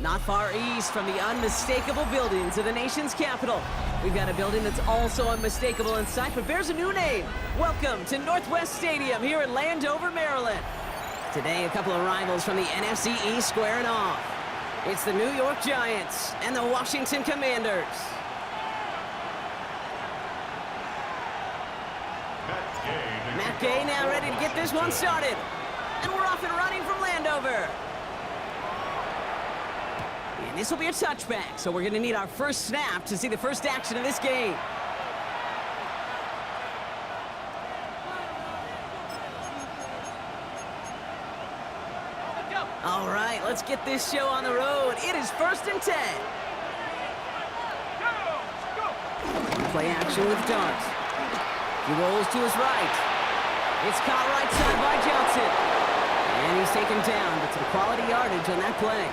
Not far east from the unmistakable buildings of the nation's capital, we've got a building that's also unmistakable in sight, but bears a new name. Welcome to Northwest Stadium here in Landover, Maryland. Today, a couple of rivals from the NFC East squaring off. It's the New York Giants and the Washington Commanders. Matt Gay now ready to get this one started. And we're off and running from Landover. And this will be a touchback, so we're going to need our first snap to see the first action of this game. All right, let's get this show on the road. It is 1st and 10. Play action with Dart. He rolls to his right. It's caught right side by Johnson. And he's taken down, but some quality yardage on that play.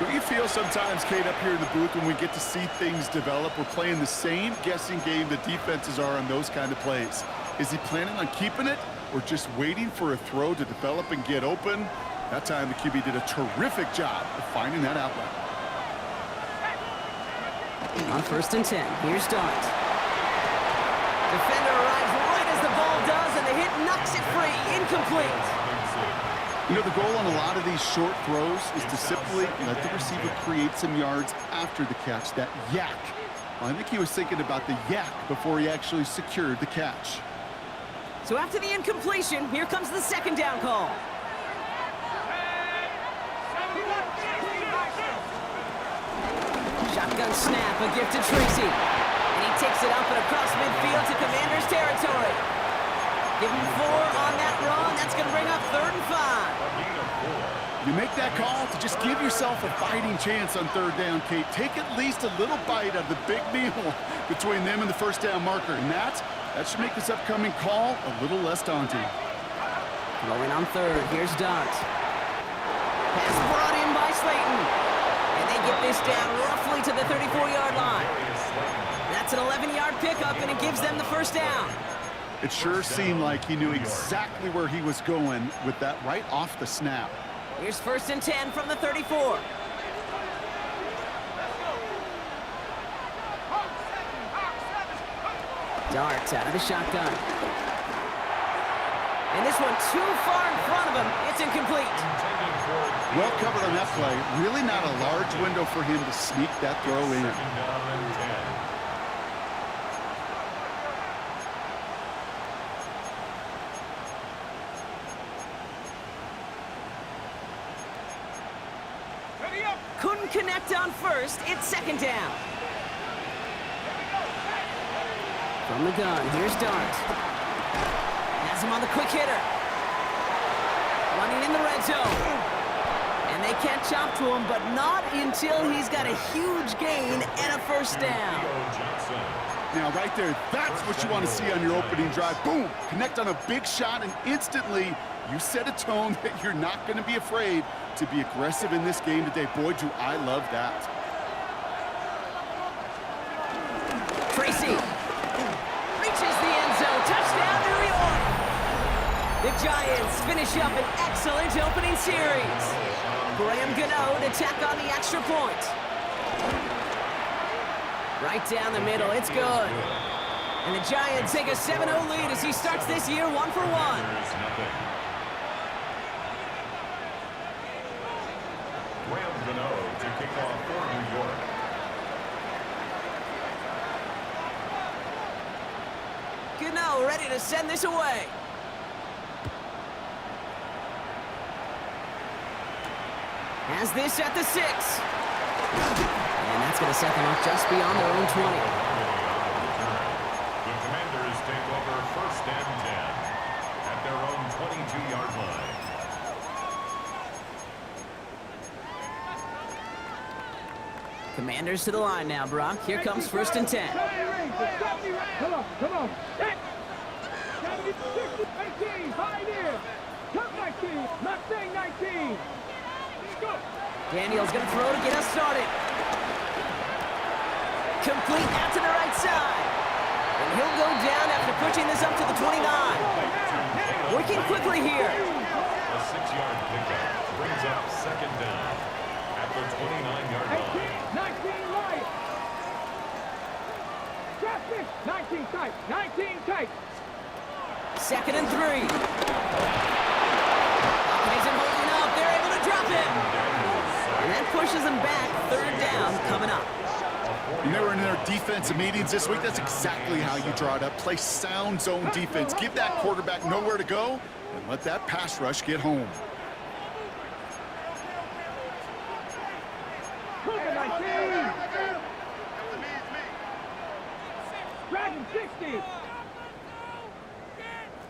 Don't you feel sometimes, Kate, up here in the booth when we get to see things develop, we're playing the same guessing game the defenses are on those kind of plays? Is he planning on keeping it or just waiting for a throw to develop and get open? That time the QB did a terrific job of finding that outlet. On 1st and 10, here's Dart. Defender arrives right as the ball does, and the hit knocks it free. Incomplete. You know, the goal on a lot of these short throws is to simply let the receiver create some yards after the catch, that yak. Well, I think he was thinking about the yak before he actually secured the catch. So after the incompletion, here comes the 2nd down call. Shotgun snap, a gift to Tracy. And he takes it up and across midfield to Commander's territory. Give him 4 on that run. That's going to bring up 3rd and 5. You make that call to just give yourself a fighting chance on 3rd down, Kate. Take at least a little bite of the big meal between them and the 1st down marker. And that should make this upcoming call a little less daunting. Rolling on 3rd. Here's Dart. Pass brought in by Slayton. And they get this down roughly to the 34-yard line. That's an 11-yard pickup, and it gives them the 1st down. It sure seemed like he knew exactly where he was going with that right off the snap. Here's 1st and 10 from the 34. Dart out of the shotgun. And this one too far in front of him. It's incomplete. Well covered on that play. Really not a large window for him to sneak that throw in. Couldn't connect on 1st. It's 2nd down. From the gun, here's Dart. Has him on the quick hitter. Running in the red zone. And they can't chop to him, but not until he's got a huge gain and a 1st down. Now, right there, that's what you want to see on your opening drive. Boom! Connect on a big shot, and instantly you set a tone that you're not going to be afraid to be aggressive in this game today. Boy, do I love that. Tracy reaches the end zone. Touchdown, New York! The Giants finish up an excellent opening series. Graham Gano to tack on the extra point. Right down the middle, it's good. And the Giants take a 7-0 lead as he starts this year 1 for 1. To kick off for New York. Gano ready to send this away. Has this at the 6. And that's going to set them up just beyond their own 20. The Commanders take over 1st and 10 at their own 22-yard line. Commanders to the line now, Brock. Here comes 1st and 10. Come on, come on. 70, 60, 18, high there. Come 19, not saying 19. Go. Daniels going to throw to get us started. Complete out to the right side. And he'll go down after pushing this up to the 29. Working quickly here. A 6-yard pickup brings up 2nd down at the 29-yard line. 19 right. Traffic. 19 tight. 19 tight. 2nd and 3. Isn't holding up. They're able to drop him. And that pushes them back. 3rd down coming up. When they were in their defensive meetings this week, that's exactly how you draw it up. Play sound zone defense. Give that quarterback nowhere to go and let that pass rush get home. Dragon 60.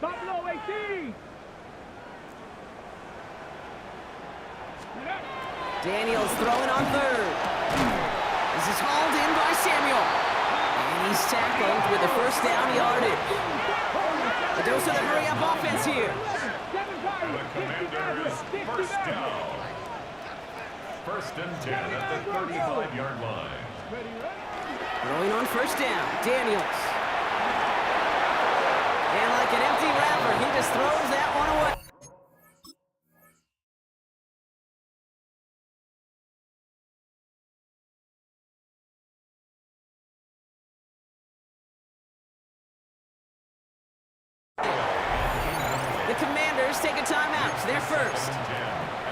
Buffalo 18. Daniels throwing on 3rd. This is hauled in by Samuel. And he's tackled with the 1st down yardage. A dose of the hurry-up offense here. The Commanders 1st down. 1st and 10 at the 35-yard line. Throwing on 1st down, Daniels. And like an empty wrapper, he just throws that one away. The Commanders take a timeout. They're first.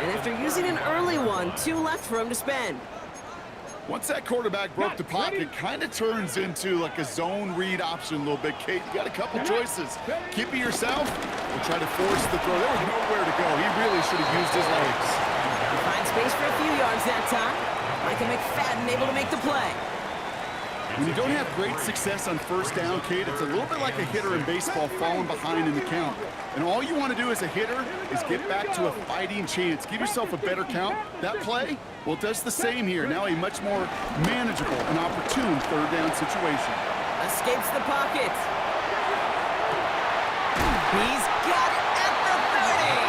And after using an early one, 2 left for him to spend. Once that quarterback broke the pocket, it kind of turns into like a zone read option a little bit. Kate, you got a couple choices. Keep it yourself or try to force the throw. There was nowhere to go. He really should have used his legs. He finds space for a few yards that time. Micah McFadden able to make the play. When you don't have great success on 1st down, Kate, it's a little bit like a hitter in baseball falling behind in the count. And all you want to do as a hitter is get back to a fighting chance. Give yourself a better count. That play, well, it does the same here. Now a much more manageable and opportune 3rd down situation. Escapes the pocket. He's got it at the 30.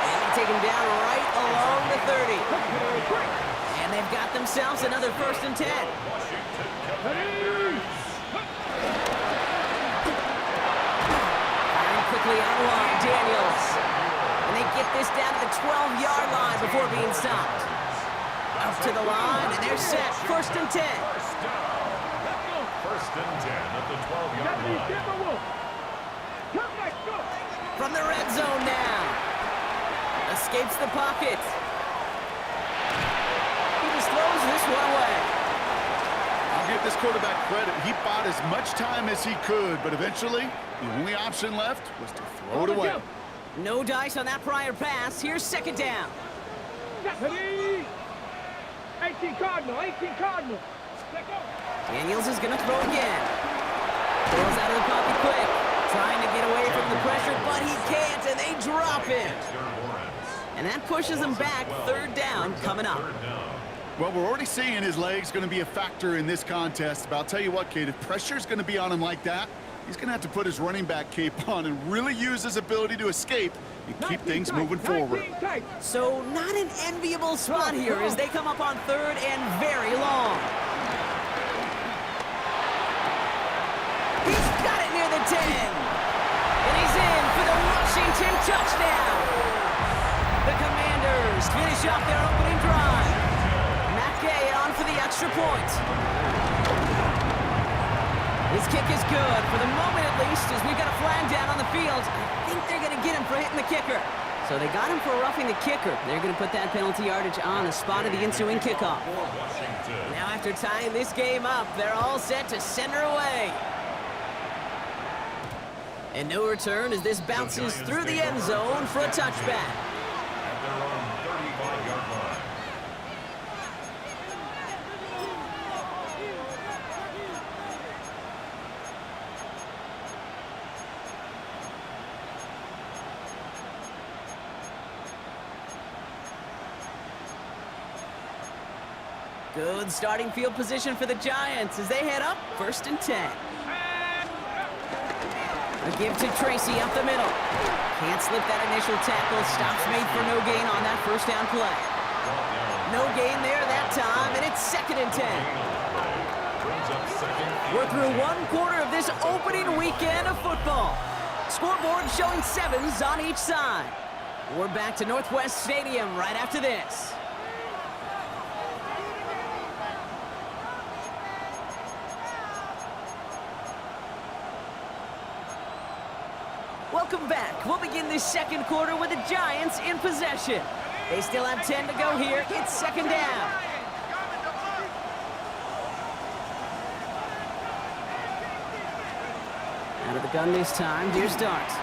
And they take him down right along the 30. And they've got themselves another 1st and 10. Firing quickly out wide, Daniels. And they get this down to the 12-yard line before being stopped. Up to the line, and they're set. 1st and 10. 1st and 10 at the 12-yard line. From the red zone now. Escapes the pocket. He just throws this one away. I'll give this quarterback credit. He bought as much time as he could, but eventually the only option left was to throw it away. No dice on that prior pass. Here's 2nd down. 18 Cardinal, 18 Cardinal. Daniels is going to throw again. Throws out of the pocket quick. Trying to get away from the pressure, but he can't, and they drop him. And that pushes him back. 3rd down coming up. Well, we're already seeing his legs going to be a factor in this contest. But I'll tell you what, Kate, if pressure's going to be on him like that, he's going to have to put his running back cape on and really use his ability to escape and keep things moving forward. So not an enviable spot here as they come up on 3rd and very long. He's got it near the 10. And he's in for the Washington touchdown. The Commanders finish off their opening drive. Mackay on for the extra point. His kick is good, for the moment at least, as we've got a flag down on the field. I think they're going to get him for hitting the kicker. So they got him for roughing the kicker. They're going to put that penalty yardage on the spot of the ensuing kickoff. Now after tying this game up, they're all set to send her away. And no return as this bounces through the end zone for a touchback. At their own 35-yard line. Good starting field position for the Giants as they head up 1st and 10. A give to Tracy up the middle. Can't slip that initial tackle. Stops made for no gain on that 1st down play. No gain there that time, and it's 2nd and 10. We're through 1 quarter of this opening weekend of football. Scoreboard showing 7s on each side. We're back to Northwest Stadium right after this. Welcome back. We'll begin this 2nd quarter with the Giants in possession. They still have 10 to go here. It's 2nd down. Out of the gun this time. Deer starts.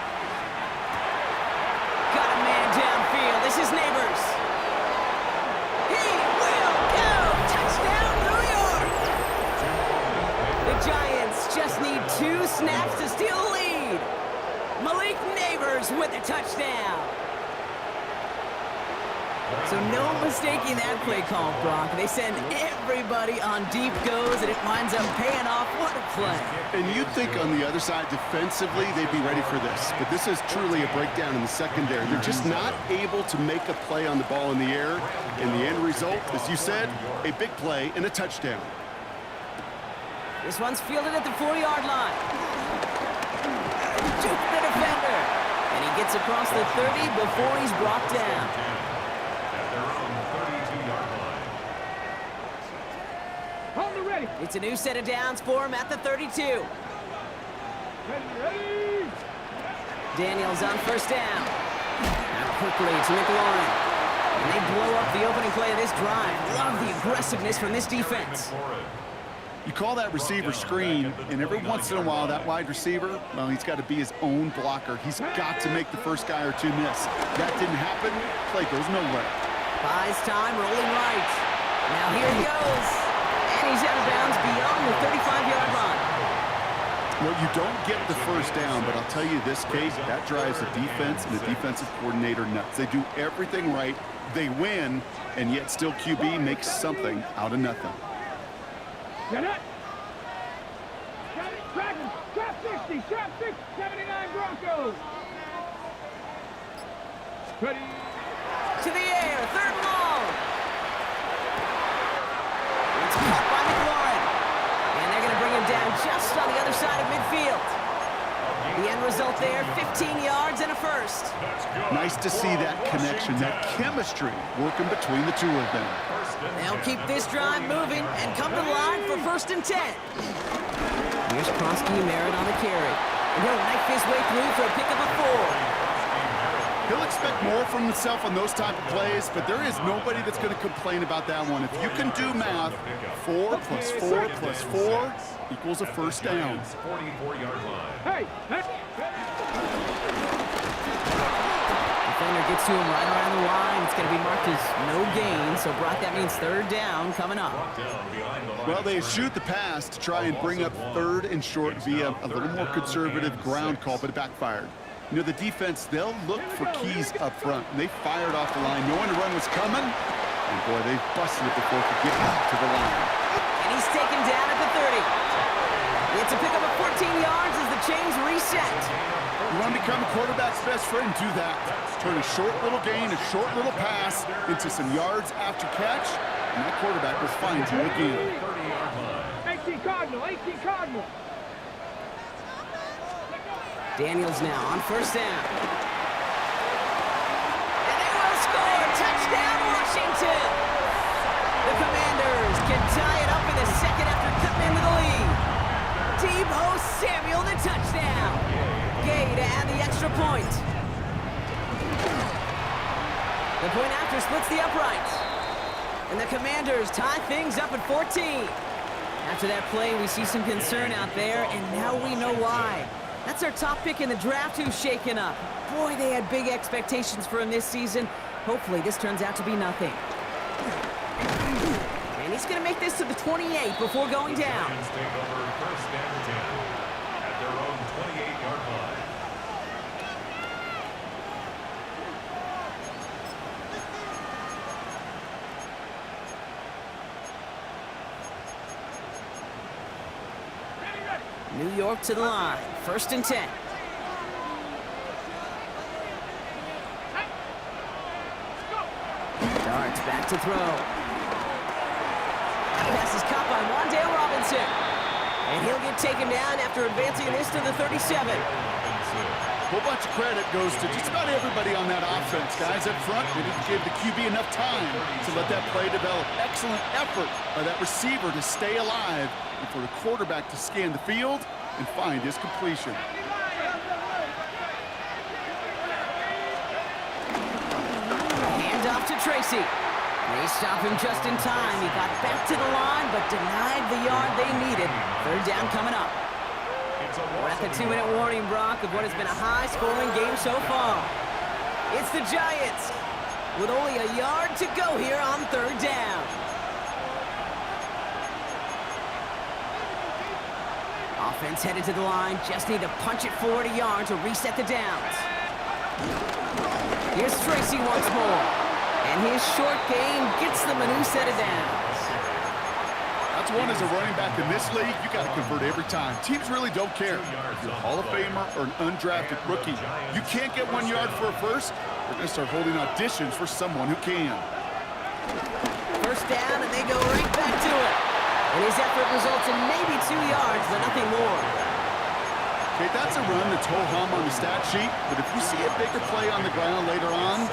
Got a man downfield. This is Neighbors. He will go. Touchdown, New York. The Giants just need 2 snaps to steal the lead. Malik Neighbors with a touchdown. So no mistaking that play call, Brock. They send everybody on deep goes, and it winds up paying off. What a play. And you'd think on the other side, defensively, they'd be ready for this. But this is truly a breakdown in the secondary. They're just not able to make a play on the ball in the air. And the end result, as you said, a big play and a touchdown. This one's fielded at the 4-yard line. Juke the defender. And he gets across the 30 before he's brought down. At their own 32-yard line. Hold it ready. It's a new set of downs for him at the 32. Ready. Daniels on 1st down. Now quickly to McLaurin. And they blow up the opening play of this drive. Love the aggressiveness from this defense. You call that receiver screen, and every once in a while, that wide receiver, well, he's got to be his own blocker. He's got to make the first guy or 2 miss. That didn't happen. Play goes nowhere. Buys time, rolling right. Now here he goes. And he's out of bounds beyond the 35-yard line. Well, you don't get the first down, but I'll tell you this, Kate, that drives the defense and the defensive coordinator nuts. They do everything right. They win, and yet still QB makes something out of nothing. Get it. Got it. Dragons. Trap 60. Trap 6. 79 Broncos. Ready. To the air. 3rd and long. It's caught by McLaurin. And they're going to bring him down just on the other side of midfield. The end result there, 15 yards and a first. Nice to see that connection, that chemistry working between the 2 of them. They'll keep this drive moving and come to the line for 1st and 10. Here's Krosky Merritt on the carry. And he'll knife his way through for a pickup of 4. He'll expect more from himself on those type of plays, but there is nobody that's going to complain about that one. If you can do math, 4 plus 4 plus 4 equals a first down. 44-yard line. Hey. Defender gets to him right around the line. It's going to be marked as no gain. So, Brock, that means 3rd down coming up. Well, they shoot the pass to try and bring up 3rd and short via a little more conservative ground call, but it backfired. You know, the defense, they'll look for keys up front. And they fired off the line, knowing the run was coming. And, boy, they busted it before it could get back to the line. And he's taken down at the 30. It's a pickup of 14 yards as the chains reset. You want to become a quarterback's best friend? Do that. Turn a short little gain, a short little pass into some yards after catch, and that quarterback will find you again. 18 Cardinal. 18 Cardinal. Daniels now on 1st down. And they will score. Touchdown, Washington. The Commanders can tie it up in the 2nd after cutting into the lead. Deebo Samuel, the touchdown. Gay to add the extra point. The point after splits the uprights. And the Commanders tie things up at 14. After that play, we see some concern out there, and now we know why. That's our top pick in the draft who's shaken up. Boy, they had big expectations for him this season. Hopefully this turns out to be nothing. And he's going to make this to the 28 before going down. Take over 1st and 10 at their own 28-yard line. New York to the line. 1st and 10. Darts back to throw. Pass is caught by Wandale Robinson. And he'll get taken down after advancing this to the 37. A whole bunch of credit goes to just about everybody on that offense. Guys up front, they didn't give the QB enough time to let that play develop. Excellent effort by that receiver to stay alive and for the quarterback to scan the field and find his completion. Hand off to Tracy. They stop him just in time. He got back to the line, but denied the yard they needed. 3rd down coming up. We're at the 2-minute warning, Brock, of what has been a high-scoring game so far. It's the Giants with only a yard to go here on 3rd down. Offense headed to the line. Just need to punch it forward a yard to reset the downs. Here's Tracy once more. And his short game gets them a new set of downs. That's one as a running back in this league, you got to convert every time. Teams really don't care if you're a Hall of Famer or an undrafted rookie. You can't get 1 yard for a first, they're going to start holding auditions for someone who can. 1st down, and they go right back to it. And his effort results in maybe 2 yards, but nothing more. Okay, that's a run that's ho-hum on the stat sheet, but if you see a bigger play on the ground later on,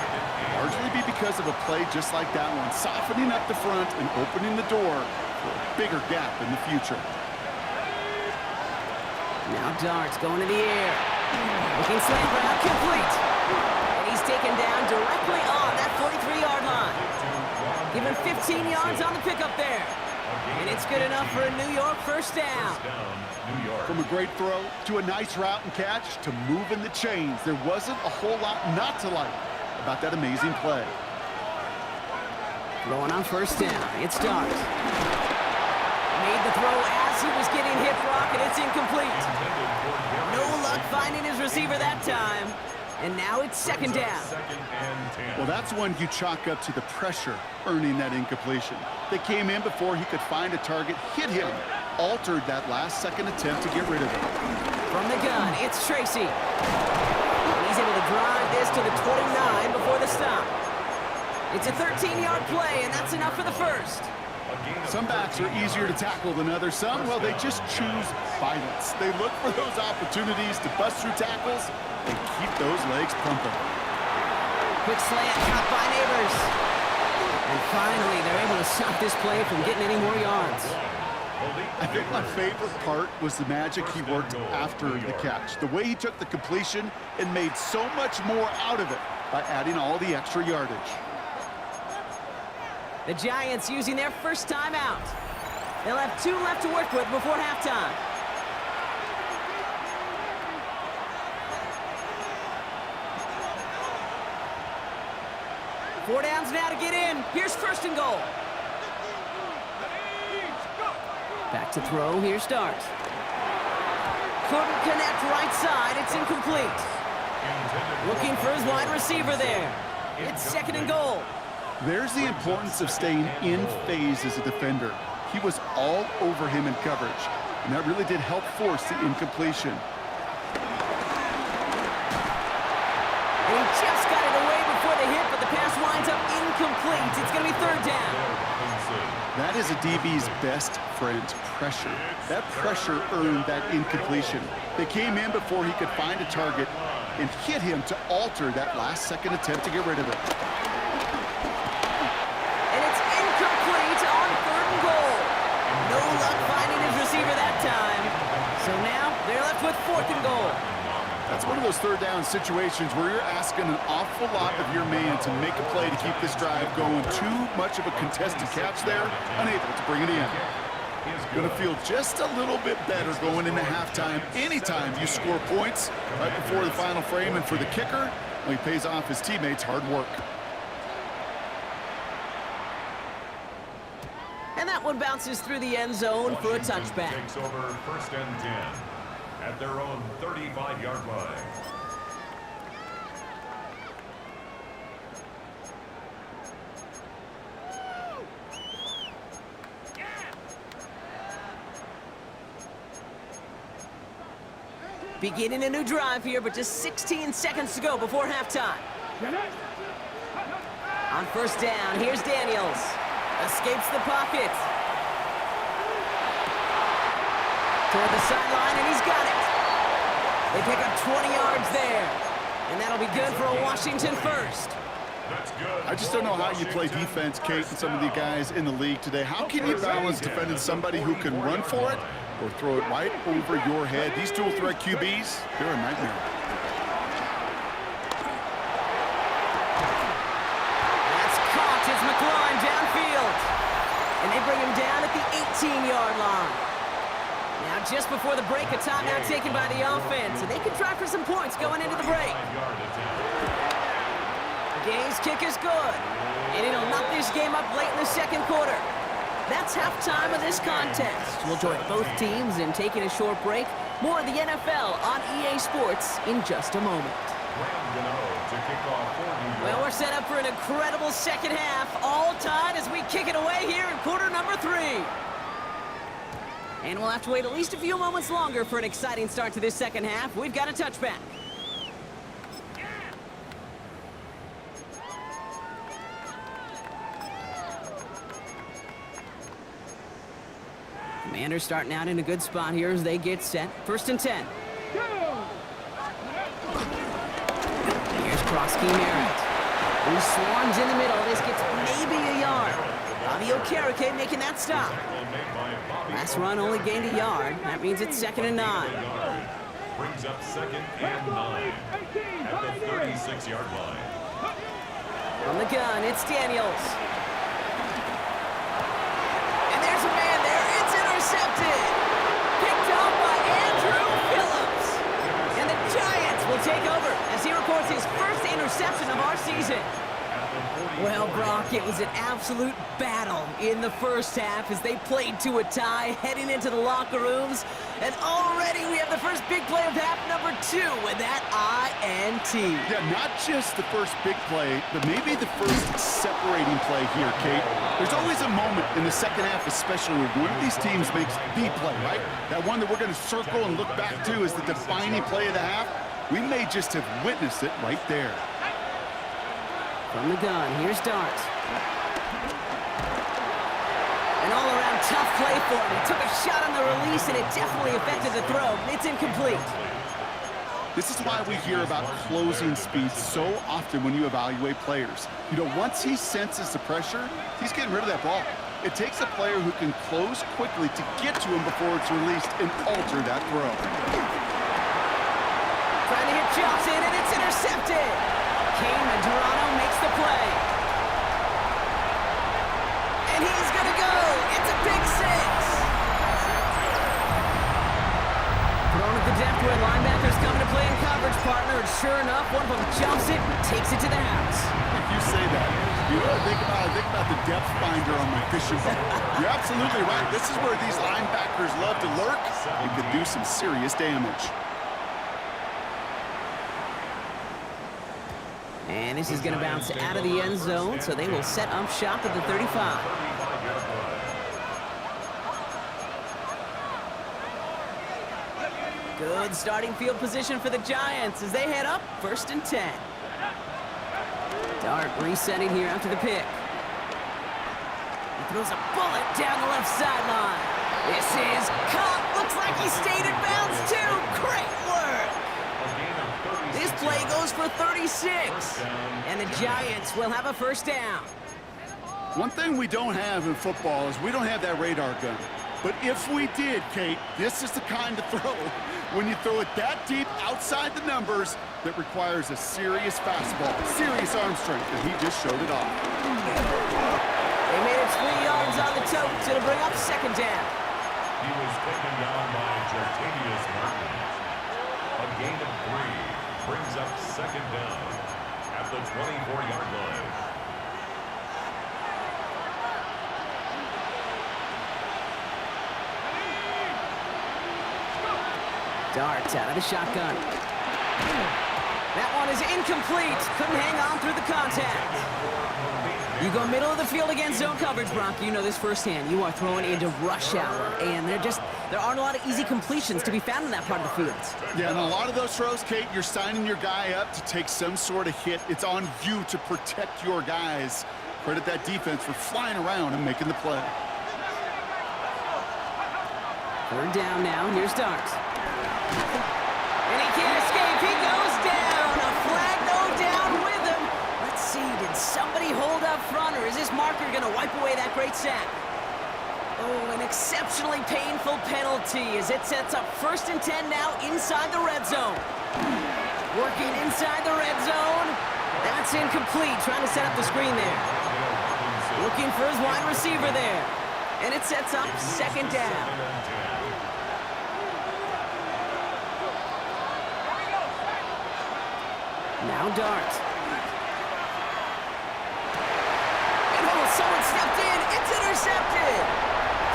largely be because of a play just like that one, softening up the front and opening the door for a bigger gap in the future. Now Darts going to the air. Looking slant route complete. And he's taken down directly on that 43-yard line. Give him 15 yards on the pickup there. And it's good enough for a New York 1st down. From a great throw to a nice route and catch to moving the chains, there wasn't a whole lot not to like about that amazing play. Throwing on 1st down, it's Darts. Made the throw as he was getting hit, Brock, and it's incomplete. No luck finding his receiver that time. And now it's 2nd down. Well, that's one you chalk up to the pressure earning that incompletion. They came in before he could find a target, hit him, altered that last-second attempt to get rid of it. From the gun, it's Tracy. He's able to drive this to the 29 before the stop. It's a 13-yard play, and that's enough for the 1st. Some backs are easier to tackle than others. Some, well, they just choose violence. They look for those opportunities to bust through tackles and keep those legs pumping. Quick slant caught by Neighbors. And finally, they're able to stop this play from getting any more yards. I think my favorite part was the magic he worked after the catch. The way he took the completion and made so much more out of it by adding all the extra yardage. The Giants using their 1st timeout. They'll have 2 left to work with before halftime. Four downs now to get in. Here's 1st and goal. Back to throw. Here's Darts. Couldn't connect right side. It's incomplete. Looking for his wide receiver there. It's 2nd and goal. There's the importance of staying in phase as a defender. He was all over him in coverage, and that really did help force the incompletion. And he just got it away before the hit, but the pass winds up incomplete. It's going to be 3rd down. That is a DB's best friend, pressure. That pressure earned that incompletion. They came in before he could find a target and hit him to alter that last-second attempt to get rid of it. And it's incomplete on 3rd and goal. No luck finding his receiver that time. So now they're left with 4th and goal. That's one of those 3rd down situations where you're asking an awful lot of your man to make a play to keep this drive going. Too much of a contested catch there, unable to bring it in. Going to feel just a little bit better going into halftime. Anytime you score points right before the final frame, and for the kicker, well, he pays off his teammates' hard work. And that one bounces through the end zone for a touchback. Takes over 1st and 10 at their own 35-yard line. Beginning a new drive here, but just 16 seconds to go before halftime. On first down, here's Daniels. Escapes the pocket. Toward the sideline, and he's got it. They pick up 20 yards there. And that'll be good for a Washington first. I just don't know how you play defense, Kate, and some of the guys in the league today. How can you balance defending somebody who can run for it or throw it right over your head? These dual threat QBs, they're a nightmare. That's caught as McLaurin downfield. And they bring him down at the 18-yard line. Now just before the break, a timeout taken by the offense. And they can try for some points going into the break. Game's kick is good, and it'll knock this game up late in the second quarter. That's halftime of this contest. We'll join both teams in taking a short break. More of the NFL on EA Sports in just a moment. Well, we're set up for an incredible second half, all tied as we kick it away here in quarter number 3. And we'll have to wait at least a few moments longer for an exciting start to this second half. We've got a touchback. Commanders starting out in a good spot here as they get set. First and 10. Here's Krosky Merritt, who swarms in the middle. This gets maybe a yard. Fabio Carrique making that stop. Last run only gained a yard. That means it's 2nd and 9. Brings up 2nd and 9 at the 36-yard line. From the gun, it's Daniels. And there's a man there. It's intercepted. Picked off by Andrew Phillips. And the Giants will take over as he records his first interception of our season. Well, Brock, it was an absolute battle in the first half as they played to a tie, heading into the locker rooms. And already we have the first big play of half number 2 with that INT. Yeah, not just the first big play, but maybe the first separating play here, Kate. There's always a moment in the second half, especially when one of these teams makes the play, right? That one that we're going to circle and look back to as the defining play of the half. We may just have witnessed it right there. From the gun, here's Dart. An all-around tough play for him. He took a shot on the release, and it definitely affected the throw. It's incomplete. This is why we hear about closing speed so often when you evaluate players. You know, once he senses the pressure, he's getting rid of that ball. It takes a player who can close quickly to get to him before it's released and alter that throw. Trying to hit Johnson, and it's intercepted. Kane Medrano makes the play. And he's going to go. It's a big 6. Thrown at the depth where linebackers coming to play in coverage, partner. And sure enough, one of them jumps it and takes it to the house. If you say that, you know, think about the depth finder on my fishing boat. You're absolutely right. This is where these linebackers love to lurk and could do some serious damage. And this is going to bounce out of the end zone, so they will set up shop at the 35. Good starting field position for the Giants as they head up first and 10. Dart resetting here after the pick. He throws a bullet down the left sideline. This is caught. Looks like he stayed in bounds too. Great work. This play goes for 36. And the Giants will have a first down. One thing we don't have in football is we don't have that radar gun. But if we did, Kate, this is the kind of throw when you throw it that deep outside the numbers that requires a serious fastball, serious arm strength, and he just showed it off. They made it 3 yards on the tote. It'll bring up second down. He was taken down by Jartanius Martin. A gain of 3 brings up second down at the 24-yard line. Dart out of the shotgun. That one is incomplete. Couldn't hang on through the contact. You go middle of the field against zone coverage, Brock. You know this firsthand. You are throwing into rush hour, and there aren't a lot of easy completions to be found in that part of the field. Yeah, and a lot of those throws, Kate, you're signing your guy up to take some sort of hit. It's on you to protect your guys. Credit that defense for flying around and making the play. Third down now. Here's Darks. And he can't escape. He goes down. A flag, though, down with him. Let's see. Did somebody hold up front, or is this marker going to wipe away that great sack? Oh, an exceptionally painful penalty as it sets up 1st and 10 now inside the red zone. Working inside the red zone. That's incomplete. Trying to set up the screen there. Looking for his wide receiver there. And it sets up 2nd down. Now Dart. And oh, someone stepped in. It's intercepted.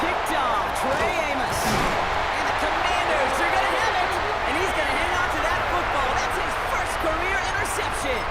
Picked off Trey Amos. And the Commanders are going to have it. And he's going to hang on to that football. That's his first career interception.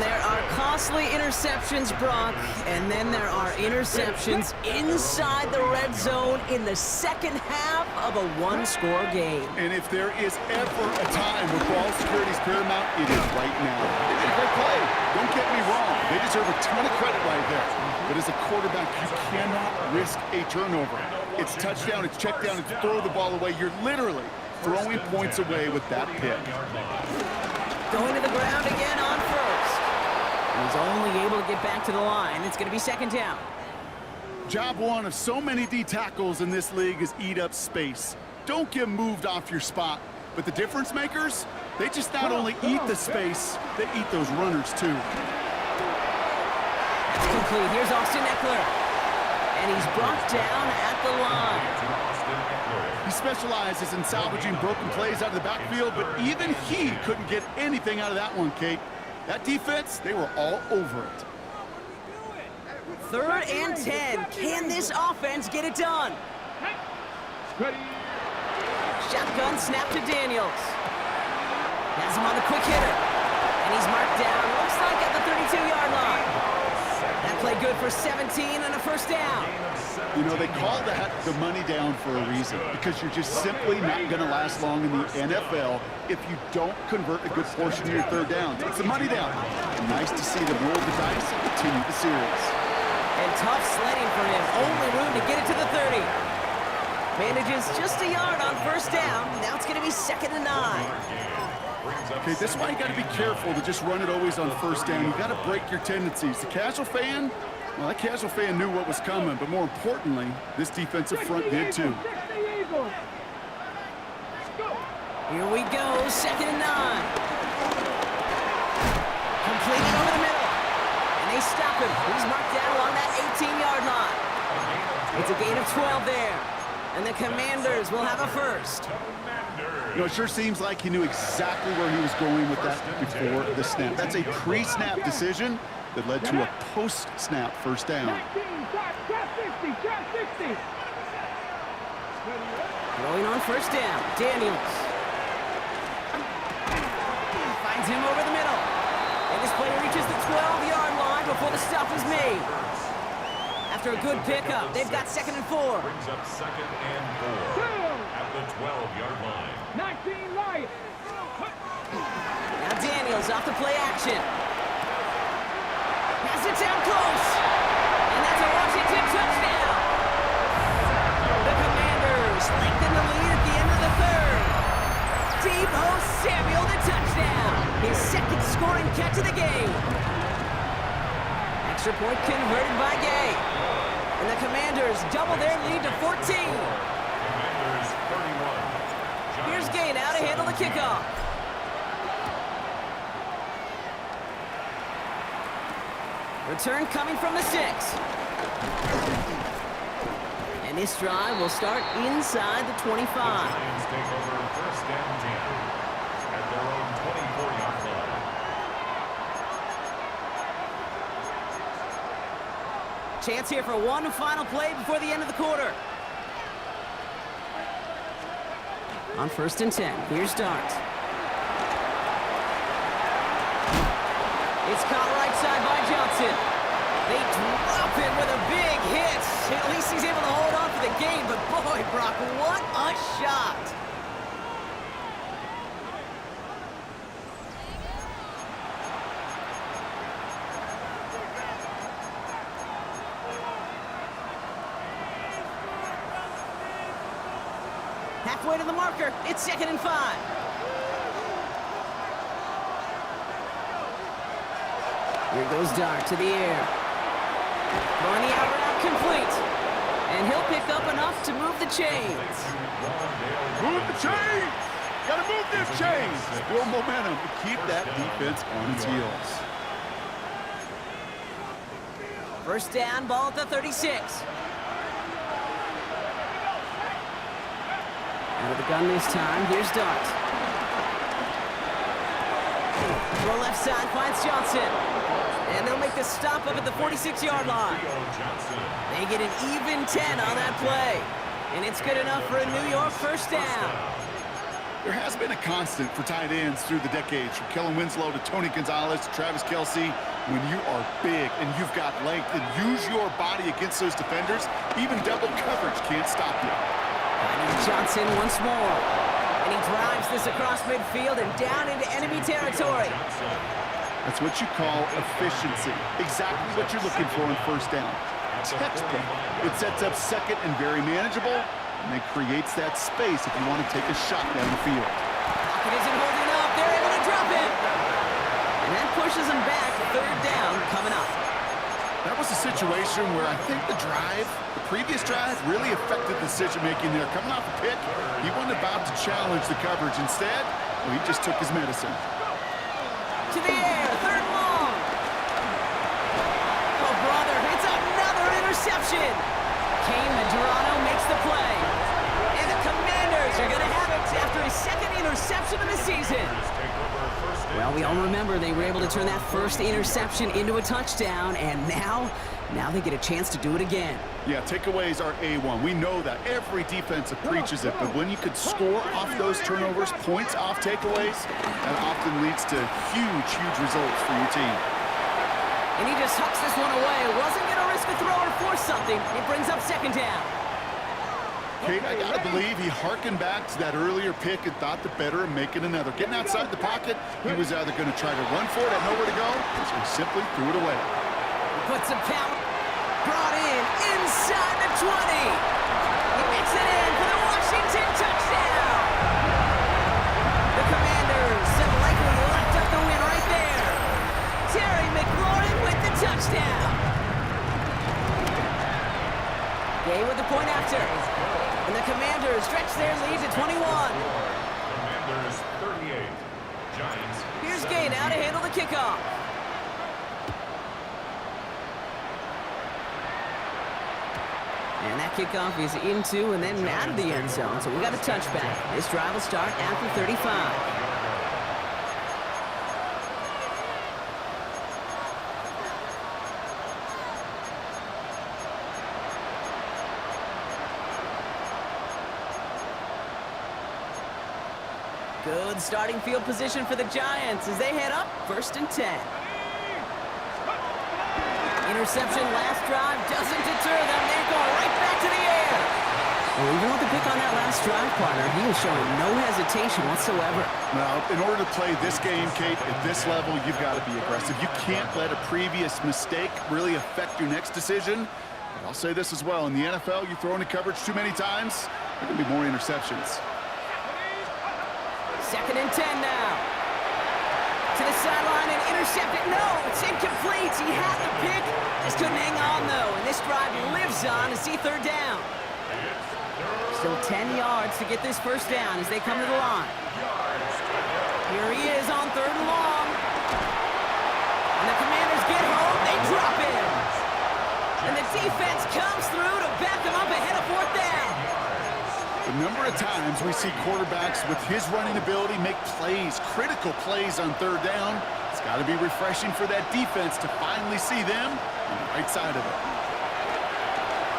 There are costly interceptions, Brock, and then there are interceptions inside the red zone in the second half of a one-score game. And if there is ever a time where ball security is paramount, it is right now. They did a great play. Don't get me wrong. They deserve a ton of credit right there. But as a quarterback, you cannot risk a turnover. It's touchdown, it's check down, it's throw the ball away. You're literally throwing points away with that pick. Going to the ground again on first. He's only able to get back to the line. It's going to be 2nd down. Job one of so many D tackles in this league is eat up space. Don't get moved off your spot. But the difference makers, they just not only eat the space, they eat those runners too. That's complete. Here's Austin Eckler. And he's brought down at the line. He specializes in salvaging broken plays out of the backfield, but even he couldn't get anything out of that one, Kate. That defense, they were all over it. 3rd and 10. Can this offense get it done? Shotgun snap to Daniels. Has him on the quick hitter. And he's marked down, looks like at the 32-yard line. That play good for 17 and a 1st down. You know, they call that the money down for a reason, because you're just simply not going to last long in the NFL if you don't convert a good portion of your 3rd downs. It's the money down. And nice to see them roll the dice and continue the series. And tough sledding for him. Only room to get it to the 30. Manages just a yard on 1st down. Now it's going to be 2nd and 9. Okay, this is why you got to be careful to just run it always on 1st down. You got to break your tendencies. The casual fan, well, that casual fan knew what was coming, but more importantly, this defensive front did too. Here we go, 2nd and 9. Completed over the middle. And they stop him. He's marked down along that 18-yard line. It's a gain of 12 there. And the Commanders will have a 1st. You know, it sure seems like he knew exactly where he was going with that before the snap. That's a pre-snap decision that led to a post-snap 1st down. Throwing on 1st down, Daniels. Finds him over the middle. And this play reaches the 12-yard line before the stop is made. After a good pickup, they've got 2nd and 4. Brings up 2nd and 4 at the 12-yard line. 19 right. Now Daniels off the play action. Has it down close. And that's a Washington touchdown. The Commanders lengthen the lead at the end of the 3rd. Deebo Samuel the touchdown. His 2nd scoring catch of the game. Extra point converted by Gay. And the Commanders double their lead to 14. Commanders 31. Here's Gay now to handle the kickoff. Return coming from the 6. And this drive will start inside the 25. Lions take over 1st and 10 at their own 24-yard line. Chance here for one final play before the end of the quarter. On 1st and 10, here's Dart. It's caught right side by Johnson. They drop it with a big hit. At least he's able to hold on for the game, but boy, Brock, what a shot. Halfway to the marker. It's 2nd and 5. Here goes Dart to the air. Throwing the out route complete. And he'll pick up enough to move the chains. Move the chains! Gotta move them chains! Build momentum to keep that defense on its heels. First down, ball at the 36. Out of the gun this time, here's Dart. Throw left side, finds Johnson. And they'll make the stop up at the 46-yard line. They get an even 10 on that play. And it's good enough for a New York first down. There has been a constant for tight ends through the decades, from Kellen Winslow to Tony Gonzalez to Travis Kelce. When you are big and you've got length and use your body against those defenders, even double coverage can't stop you. Finding Johnson once more. And he drives this across midfield and down into enemy territory. That's what you call efficiency. Exactly what you're looking for in first down. Textbook. It sets up second and very manageable, and it creates that space if you want to take a shot down the field. Pocket isn't holding up. They're able to drop it. And that pushes them back. 3rd down coming up. That was a situation where I think the previous drive, really affected the decision-making there. Coming off a pick, he wasn't about to challenge the coverage. Instead, well, he just took his medicine. To the air, 3rd and long. Oh, brother, it's another interception. Kane Medrano makes the play. And the Commanders are going to have it after his 2nd interception of the season. Well, we all remember they were able to turn that first interception into a touchdown, and now they get a chance to do it again. Yeah, takeaways are A1. We know that. Every defense preaches it, but when you could score off those turnovers, points off takeaways, that often leads to huge results for your team. And he just hucks this one away. Wasn't going to risk a throw or force something. It brings up 2nd down. Kate, I gotta believe he hearkened back to that earlier pick and thought the better of making another. Getting outside the pocket, he was either going to try to run for it, had nowhere to go, so he simply threw it away. Puts a pound. Brought in inside the 20. He makes it in for the Washington touchdown. The Commanders have likely left up the win right there. Terry McLaurin with the touchdown. Gay with the point after. And the Commanders stretch their lead to 21. Commanders 38. Giants. Here's Gay now to handle the kickoff. And that kickoff is into and then out of the end zone. So we got a touchback. This drive will start after 35. Good starting field position for the Giants as they head up 1st and 10. Interception last drive doesn't deter them. They're going right back to the air. Well, even with the pick on that last drive, partner, he is showing no hesitation whatsoever. Now, in order to play this game, Kate, at this level, you've got to be aggressive. You can't let a previous mistake really affect your next decision. But I'll say this as well. In the NFL, you throw into coverage too many times, there can be more interceptions. 2nd and 10 now. To the sideline and intercepted. No, it's incomplete. He had the pick. Just couldn't hang on, though. And this drive lives on to see 3rd down. Still 10 yards to get this first down as they come to the line. Here he is on 3rd and long. And the Commanders get home. They drop it. And the defense comes through to back them up ahead of 4th down. The number of times we see quarterbacks with his running ability make plays, critical plays on 3rd down, it's got to be refreshing for that defense to finally see them on the right side of it.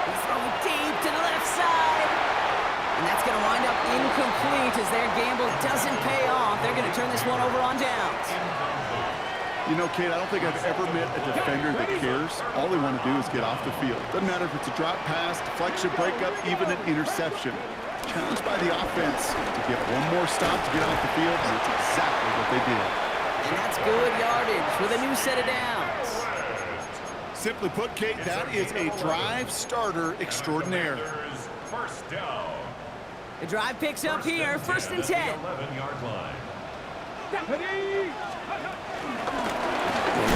He's throwing deep to the left side. And that's going to wind up incomplete as their gamble doesn't pay off. They're going to turn this one over on downs. You know, Kate, I don't think I've ever met a defender that cares. All they want to do is get off the field. Doesn't matter if it's a drop pass, deflection, breakup, even an interception. Challenged by the offense to get one more stop to get off the field, and it's exactly what they did. And that's good yardage with a new set of downs. Simply put, Kate, that is a drive starter extraordinaire. First down. The drive picks up here, first and 10. 11-yard line. The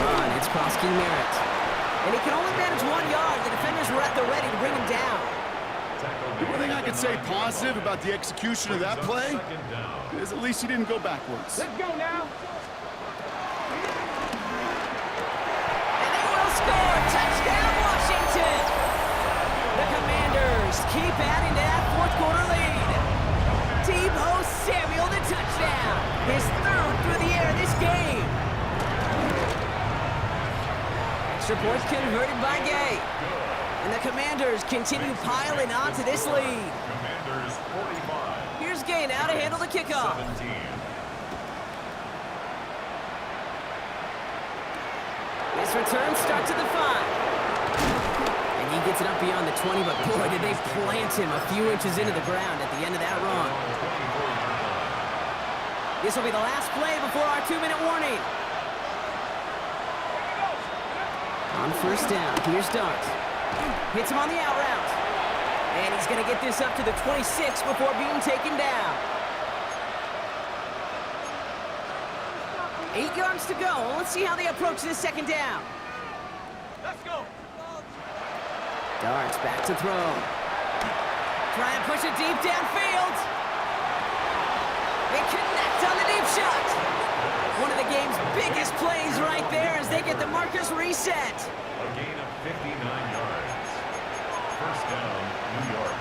run, it's Krosky Merritt. And he can only manage 1 yard. The defenders were at the ready to bring him down. The one thing I can say positive about the execution of that play is at least he didn't go backwards. Let's go now. And they will score. Touchdown, Washington. The Commanders keep adding to that fourth quarter lead. Deebo Samuel, the touchdown. His third through the air this game. Extra point converted by Gay. And the Commanders continue piling on to this lead. Commanders 45. Here's Gay now to handle the kickoff. 17. His return starts at the 5. And he gets it up beyond the 20, but boy, did they plant him a few inches into the ground at the end of that run. This will be the last play before our 2-minute warning. On first down, here's Dart. Hits him on the out route. And he's going to get this up to the 26 before being taken down. 8 yards to go. Let's see how they approach this second down. Let's go. Dart's back to throw. Try and push it deep downfield. They connect on the deep shot. One of the game's biggest plays right there as they get the markers reset. A gain of 59 yards. First down, New York.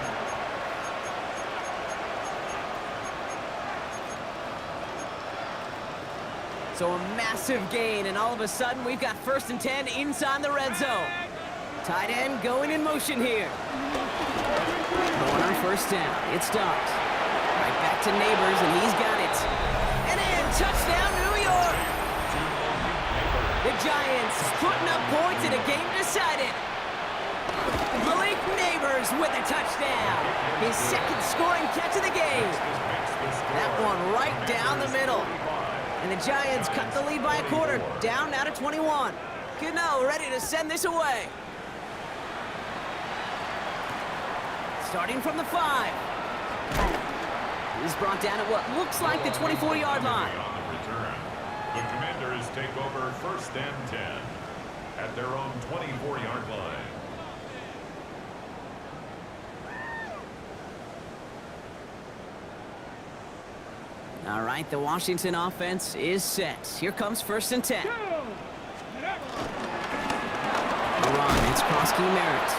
So a massive gain, and all of a sudden we've got first and 10 inside the red zone. Tight end going in motion here. Going on first down, it's Dart. Right back to Neighbors, and he's got it. And in, touchdown New York! The Giants putting up points in a game decided. Malik Neighbors with a touchdown. His second scoring catch of the game. That one right down the middle. And the Giants cut the lead by a quarter, down now to 21. Cano ready to send this away. Starting from the 5. He's brought down at what looks like the 24-yard line. On the return, the Commanders take over first and 10 at their own 24-yard line. All right, the Washington offense is set. Here comes first and 10. The run, it's Krosky Merritt.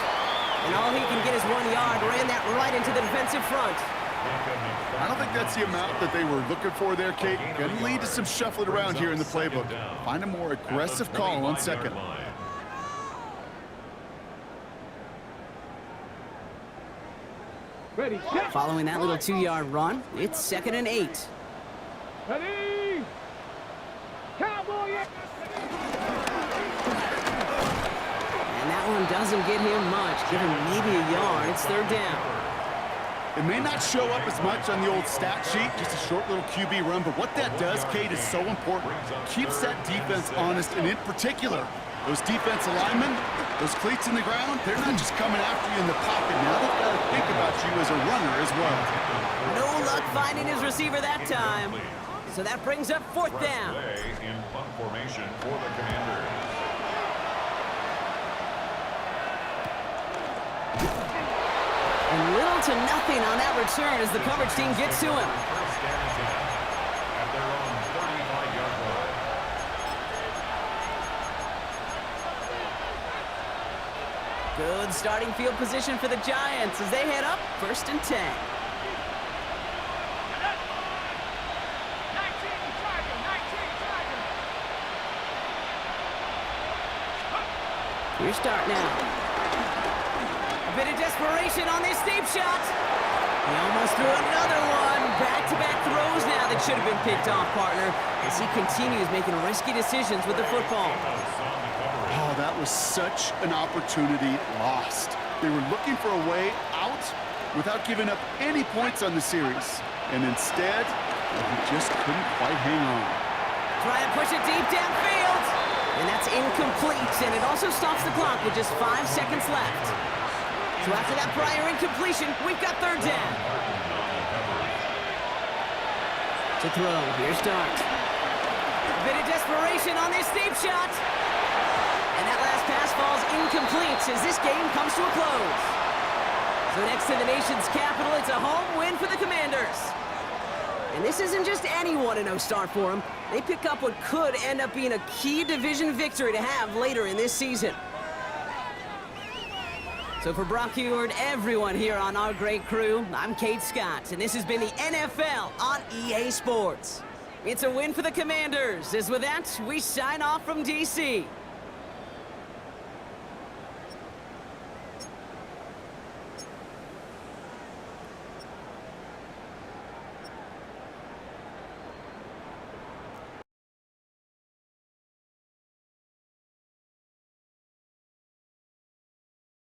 And all he can get is 1 yard. Ran that right into the defensive front. I don't think that's the amount that they were looking for there, Kate. Going to lead to some shuffling around here in the playbook. Find a more aggressive call on second. Ready, set. Following that little 2-yard run, it's second and 8. Ready. Cowboy. And that one doesn't get him much. Give him maybe a yard. It's third down. It may not show up as much on the old stat sheet, just a short little QB run, but what that does, Kate, is so important. Keeps that defense honest, and in particular, those defensive linemen, those cleats in the ground, they're not just coming after you in the pocket. Now they've got to think about you as a runner as well. No luck finding his receiver that time. So that brings up fourth down. In punt formation for the Commanders. And little to nothing on that return as the coverage team gets to him. First down and 10 at their own 35-yard line. Good starting field position for the Giants as they head up first and 10. 19, Tiger, 19, Tiger. Here's start now. A bit of desperation on this deep shot. He almost threw another one, back-to-back throws now that should have been picked off, partner, as he continues making risky decisions with the football. Oh, that was such an opportunity lost. They were looking for a way out without giving up any points on the series. And instead, he just couldn't quite hang on. Try and push it deep downfield. And that's incomplete, and it also stops the clock with just 5 seconds left. So after that prior incompletion, we've got third down. To throw, here's Dart. A bit of desperation on this deep shot. And that last pass falls incomplete as this game comes to a close. So next to the nation's capital, it's a home win for the Commanders. And this isn't just any 1-0 start for them. They pick up what could end up being a key division victory to have later in this season. So for Brock Hugher and everyone here on our great crew, I'm Kate Scott, and this has been the NFL on EA Sports. It's a win for the Commanders, as with that, we sign off from D.C.